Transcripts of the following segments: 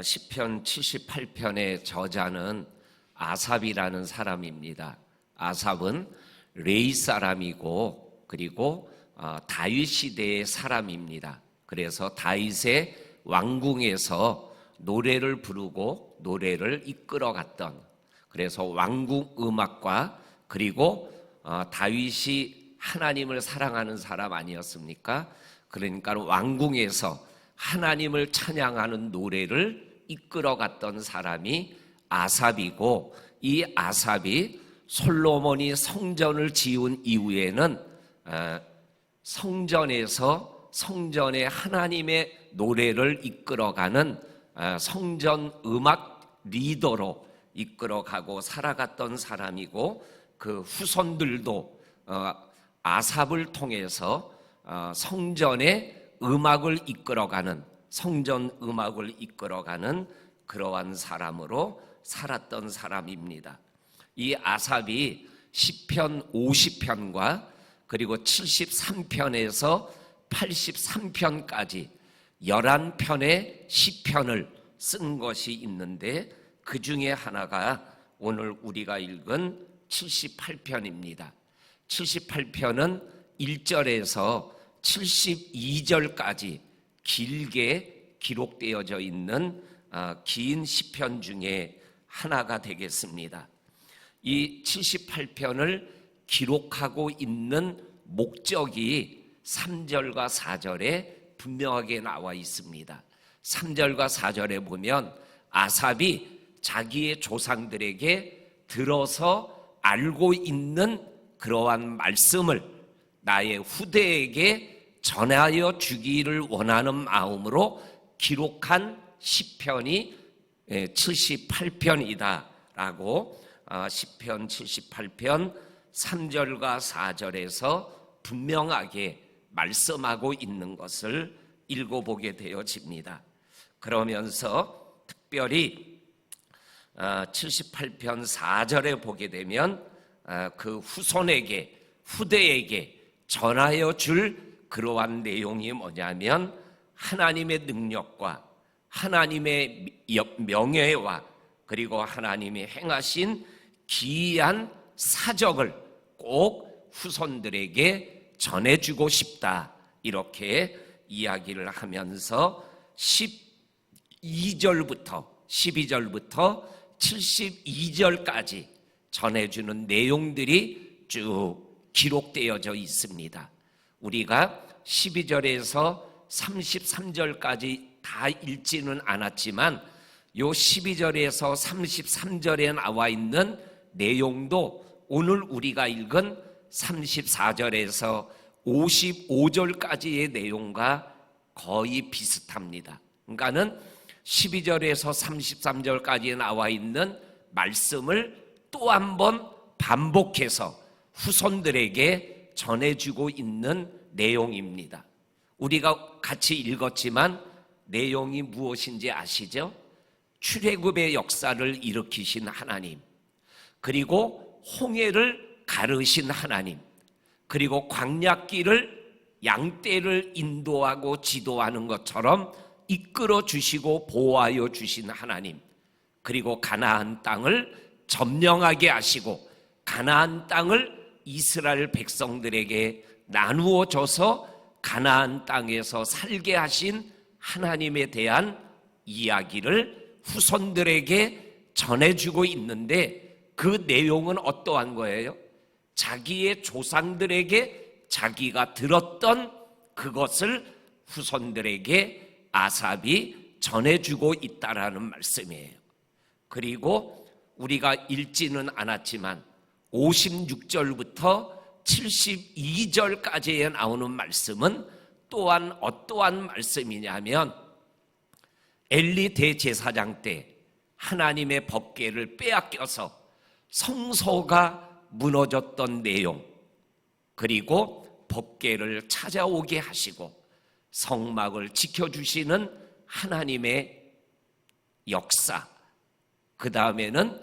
시편 78편의 저자는 아삽이라는 사람입니다. 아삽은 레위 사람이고 그리고 다윗 시대의 사람입니다. 그래서 다윗의 왕궁에서 노래를 부르고 노래를 이끌어갔던, 그래서 왕궁 음악과 그리고 다윗이 하나님을 사랑하는 사람 아니었습니까? 그러니까 왕궁에서 하나님을 찬양하는 노래를 이끌어갔던 사람이 아삽이고, 이 아삽이 솔로몬이 성전을 지은 이후에는 성전에 하나님의 노래를 이끌어가는 성전 음악 리더로 이끌어가고 살아갔던 사람이고, 그 후손들도 아삽을 통해서 성전의 음악을 이끌어가는, 성전 음악을 이끌어가는 그러한 사람으로 살았던 사람입니다. 이 아삽이 시편 50편과 그리고 73편에서 83편까지 11편의 시편을 쓴 것이 있는데, 그 중에 하나가 오늘 우리가 읽은 78편입니다. 78편은 1절에서 72절까지 길게 기록되어져 있는 긴 시편 중에 하나가 되겠습니다. 이 78편을 기록하고 있는 목적이 3절과 4절에 분명하게 나와 있습니다. 3절과 4절에 보면 아삽이 자기의 조상들에게 들어서 알고 있는 그러한 말씀을 나의 후대에게 전하여 주기를 원하는 마음으로 기록한 시편이 78편이다라고 시편 78편 3절과 4절에서 분명하게 말씀하고 있는 것을 읽어보게 되어집니다. 그러면서 특별히 78편 4절에 보게 되면 그 후대에게 전하여 줄 그러한 내용이 뭐냐면, 하나님의 능력과 하나님의 명예와 그리고 하나님이 행하신 기이한 사적을 꼭 후손들에게 전해주고 싶다, 이렇게 이야기를 하면서 12절부터 72절까지 전해주는 내용들이 쭉 기록되어져 있습니다. 우리가 12절에서 33절까지 다 읽지는 않았지만 요 12절에서 33절에 나와 있는 내용도 오늘 우리가 읽은 34절에서 55절까지의 내용과 거의 비슷합니다. 그러니까는 12절에서 33절까지 나와 있는 말씀을 또 한 번 반복해서 후손들에게 전해주고 있는 내용입니다. 우리가 같이 읽었지만 내용이 무엇인지 아시죠? 출애굽의 역사를 일으키신 하나님, 그리고 홍해를 가르신 하나님, 그리고 광야길을 양떼를 인도하고 지도하는 것처럼 이끌어 주시고 보호하여 주신 하나님, 그리고 가나안 땅을 점령하게 하시고 가나안 땅을 이스라엘 백성들에게 나누어 줘서 가나안 땅에서 살게 하신 하나님에 대한 이야기를 후손들에게 전해주고 있는데, 그 내용은 어떠한 거예요? 자기의 조상들에게 자기가 들었던 그것을 후손들에게 아삽이 전해주고 있다라는 말씀이에요. 그리고 우리가 읽지는 않았지만 56절부터 72절까지에 나오는 말씀은 또한 어떠한 말씀이냐면, 엘리 대제사장 때 하나님의 법궤를 빼앗겨서 성소가 무너졌던 내용, 그리고 법궤를 찾아오게 하시고 성막을 지켜주시는 하나님의 역사, 그 다음에는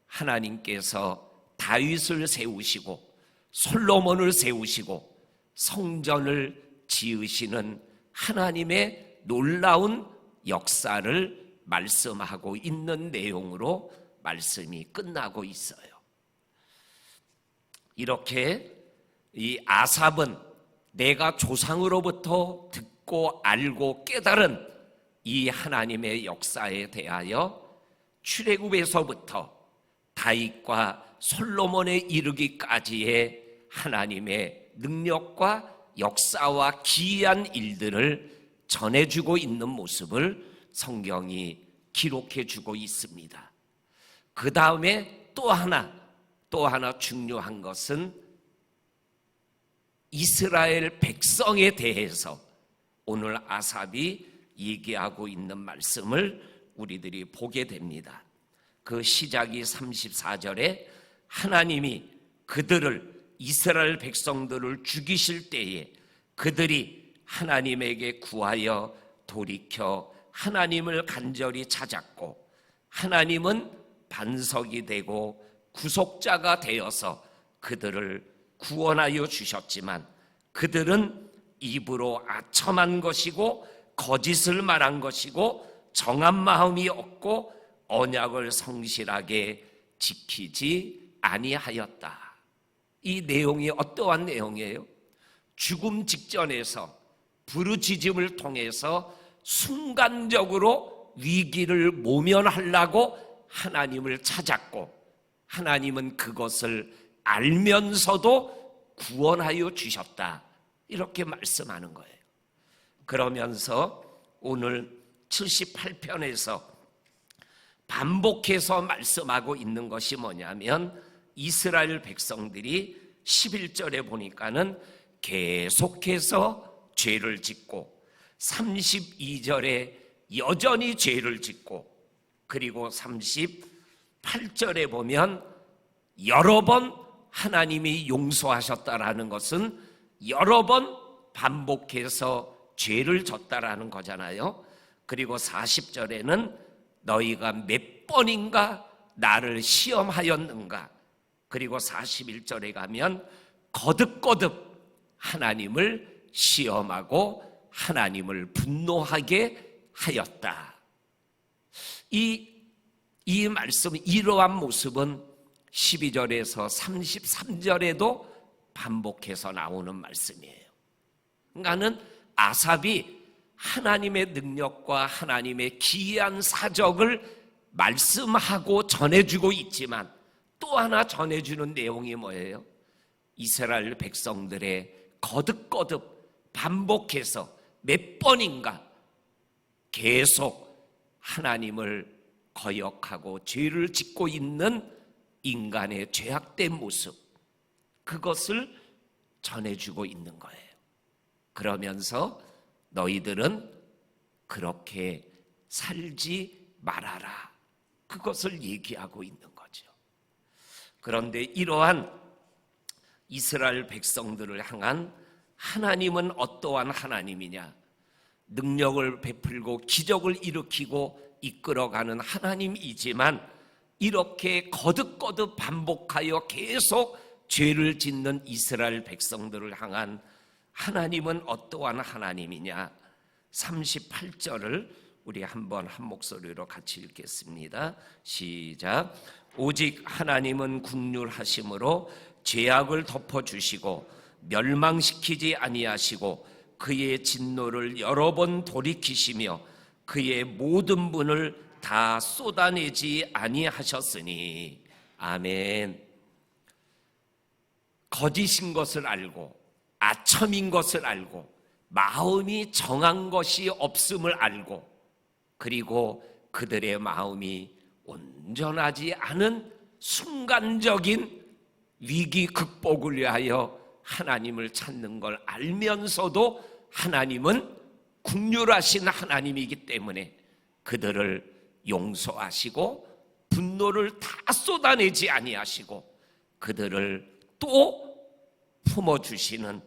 하나님께서 다윗을 세우시고 솔로몬을 세우시고 성전을 지으시는 하나님의 놀라운 역사를 말씀하고 있는 내용으로 말씀이 끝나고 있어요. 이렇게 이 아삽은 내가 조상으로부터 듣고 알고 깨달은 이 하나님의 역사에 대하여 출애굽에서부터 다윗과 솔로몬에 이르기까지의 하나님의 능력과 역사와 기이한 일들을 전해주고 있는 모습을 성경이 기록해주고 있습니다. 그 다음에 또 하나 중요한 것은 이스라엘 백성에 대해서 오늘 아삽이 얘기하고 있는 말씀을 우리들이 보게 됩니다. 그 시작이 34절에 하나님이 그들을 이스라엘 백성들을 죽이실 때에 그들이 하나님에게 구하여 돌이켜 하나님을 간절히 찾았고 하나님은 반석이 되고 구속자가 되어서 그들을 구원하여 주셨지만 그들은 입으로 아첨한 것이고 거짓을 말한 것이고 정한 마음이 없고 언약을 성실하게 지키지 아니하였다. 이 내용이 어떠한 내용이에요? 죽음 직전에서 부르짖음을 통해서 순간적으로 위기를 모면하려고 하나님을 찾았고 하나님은 그것을 알면서도 구원하여 주셨다. 이렇게 말씀하는 거예요. 그러면서 오늘 78편에서 반복해서 말씀하고 있는 것이 뭐냐면 이스라엘 백성들이 11절에 보니까는 계속해서 죄를 짓고 32절에 여전히 죄를 짓고 그리고 38절에 보면 여러 번 하나님이 용서하셨다라는 것은 여러 번 반복해서 죄를 졌다라는 거잖아요. 그리고 40절에는 너희가 몇 번인가 나를 시험하였는가. 그리고 41절에 가면 거듭거듭 하나님을 시험하고 하나님을 분노하게 하였다. 이 말씀, 이러한 모습은 12절에서 33절에도 반복해서 나오는 말씀이에요. 그러니까는 아삽이 하나님의 능력과 하나님의 기이한 사적을 말씀하고 전해주고 있지만 또 하나 전해주는 내용이 뭐예요? 이스라엘 백성들의 거듭거듭 반복해서 몇 번인가 계속 하나님을 거역하고 죄를 짓고 있는 인간의 죄악된 모습, 그것을 전해주고 있는 거예요. 그러면서 너희들은 그렇게 살지 말아라, 그것을 얘기하고 있는 거죠. 그런데 이러한 이스라엘 백성들을 향한 하나님은 어떠한 하나님이냐? 능력을 베풀고 기적을 일으키고 이끌어가는 하나님이지만 이렇게 거듭거듭 반복하여 계속 죄를 짓는 이스라엘 백성들을 향한 하나님은 어떠한 하나님이냐? 38절을 우리 한번 한 목소리로 같이 읽겠습니다. 시작. 오직 하나님은 긍휼하심으로 죄악을 덮어주시고 멸망시키지 아니하시고 그의 진노를 여러 번 돌이키시며 그의 모든 분을 다 쏟아내지 아니하셨으니. 아멘. 거짓인 것을 알고 아첨인 것을 알고 마음이 정한 것이 없음을 알고 그리고 그들의 마음이 온전하지 않은 순간적인 위기 극복을 위하여 하나님을 찾는 걸 알면서도 하나님은 긍휼하신 하나님이기 때문에 그들을 용서하시고 분노를 다 쏟아내지 아니하시고 그들을 또 품어주시는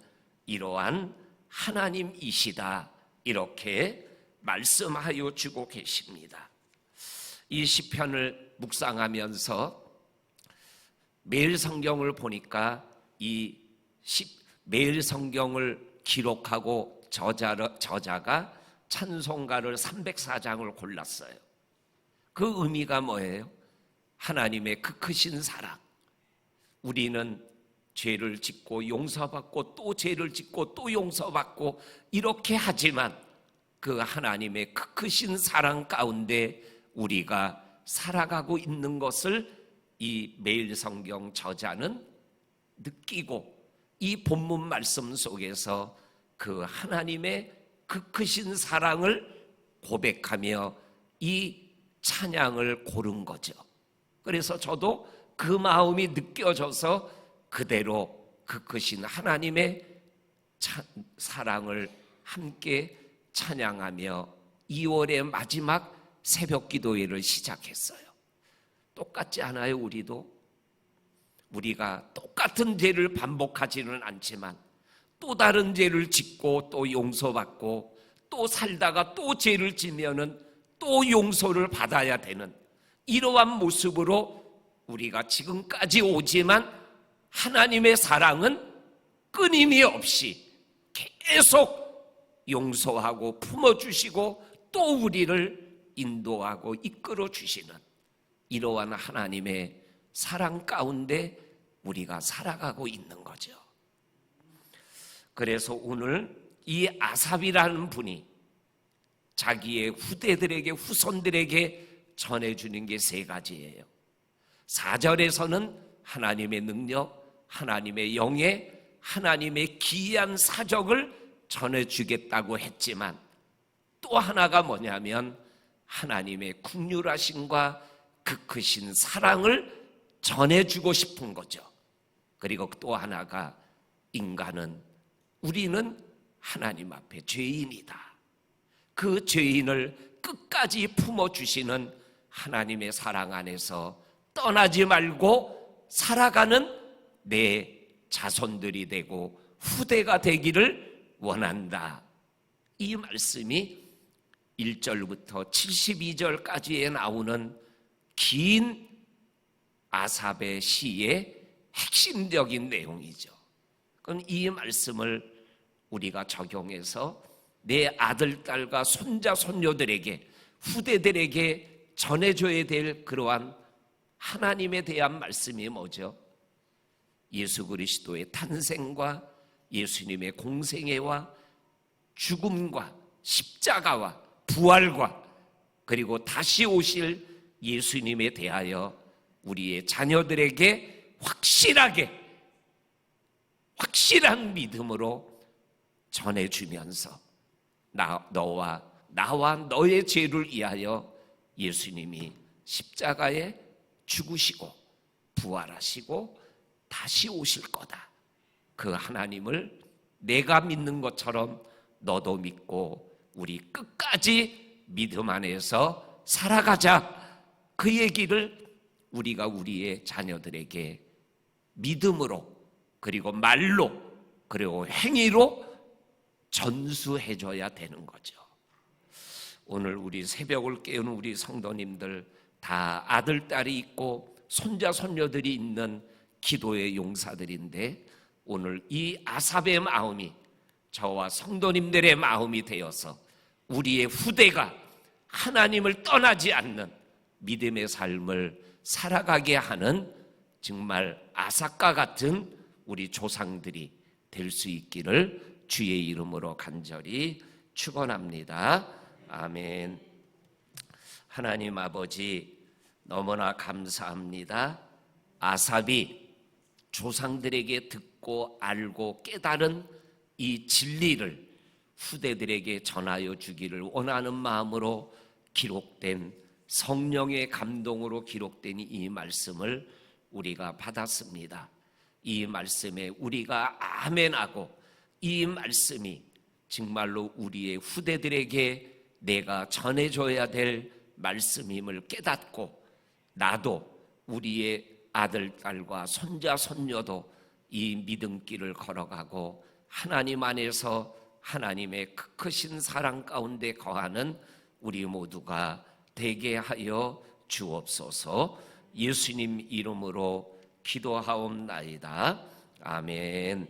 이러한 하나님이시다, 이렇게 말씀하여 주고 계십니다. 이 시편을 묵상하면서 매일 성경을 보니까 매일 성경을 기록하고 저자가 찬송가를 304장을 골랐어요. 그 의미가 뭐예요? 하나님의 그 크신 사랑. 우리는 죄를 짓고 용서받고 또 죄를 짓고 또 용서받고 이렇게 하지만 그 하나님의 그 크신 사랑 가운데 우리가 살아가고 있는 것을 이 매일 성경 저자는 느끼고 이 본문 말씀 속에서 그 하나님의 그 크신 사랑을 고백하며 이 찬양을 고른 거죠. 그래서 저도 그 마음이 느껴져서 그대로 그 크신 하나님의 사랑을 함께 찬양하며 2월의 마지막 새벽 기도회를 시작했어요. 똑같지 않아요? 우리가 똑같은 죄를 반복하지는 않지만 또 다른 죄를 짓고 또 용서받고 또 살다가 또 죄를 지면은 또 용서를 받아야 되는 이러한 모습으로 우리가 지금까지 오지만 하나님의 사랑은 끊임이 없이 계속 용서하고 품어주시고 또 우리를 인도하고 이끌어 주시는 이러한 하나님의 사랑 가운데 우리가 살아가고 있는 거죠. 그래서 오늘 이 아삽이라는 분이 자기의 후대들에게 후손들에게 전해주는 게 세 가지예요. 4절에서는 하나님의 능력, 하나님의 영예, 하나님의 기이한 사적을 전해주겠다고 했지만 또 하나가 뭐냐면 하나님의 긍휼하심과 그 크신 사랑을 전해주고 싶은 거죠. 그리고 또 하나가 우리는 하나님 앞에 죄인이다. 그 죄인을 끝까지 품어주시는 하나님의 사랑 안에서 떠나지 말고 살아가는 내 자손들이 되고 후대가 되기를 원한다. 이 말씀이 1절부터 72절까지에 나오는 긴 아삽의 시의 핵심적인 내용이죠. 그럼 이 말씀을 우리가 적용해서 내 아들, 딸과 손자, 손녀들에게 후대들에게 전해줘야 될 그러한 하나님에 대한 말씀이 뭐죠? 예수 그리스도의 탄생과 예수님의 공생애와 죽음과 십자가와 부활과 그리고 다시 오실 예수님에 대하여 우리의 자녀들에게 확실한 믿음으로 전해주면서 나와 너의 죄를 위하여 예수님이 십자가에 죽으시고 부활하시고 다시 오실 거다. 그 하나님을 내가 믿는 것처럼 너도 믿고 우리 끝까지 믿음 안에서 살아가자. 그 얘기를 우리가 우리의 자녀들에게 믿음으로 그리고 말로 그리고 행위로 전수해줘야 되는 거죠. 오늘 우리 새벽을 깨우는 우리 성도님들 다 아들, 딸이 있고 손자, 손녀들이 있는 기도의 용사들인데 오늘 이 아삽의 마음이 저와 성도님들의 마음이 되어서 우리의 후대가 하나님을 떠나지 않는 믿음의 삶을 살아가게 하는 정말 아삽과 같은 우리 조상들이 될 수 있기를 주의 이름으로 간절히 축원합니다. 아멘. 하나님 아버지 너무나 감사합니다. 아삽이 조상들에게 듣고 알고 깨달은 이 진리를 후대들에게 전하여 주기를 원하는 마음으로 기록된 성령의 감동으로 기록된 이 말씀을 우리가 받았습니다. 이 말씀에 우리가 아멘하고 이 말씀이 정말로 우리의 후대들에게 내가 전해줘야 될 말씀임을 깨닫고 나도 우리의 아들, 딸과 손자, 손녀도 이 믿음길을 걸어가고 하나님 안에서 하나님의 크신 사랑 가운데 거하는 우리 모두가 되게 하여 주옵소서. 예수님 이름으로 기도하옵나이다. 아멘.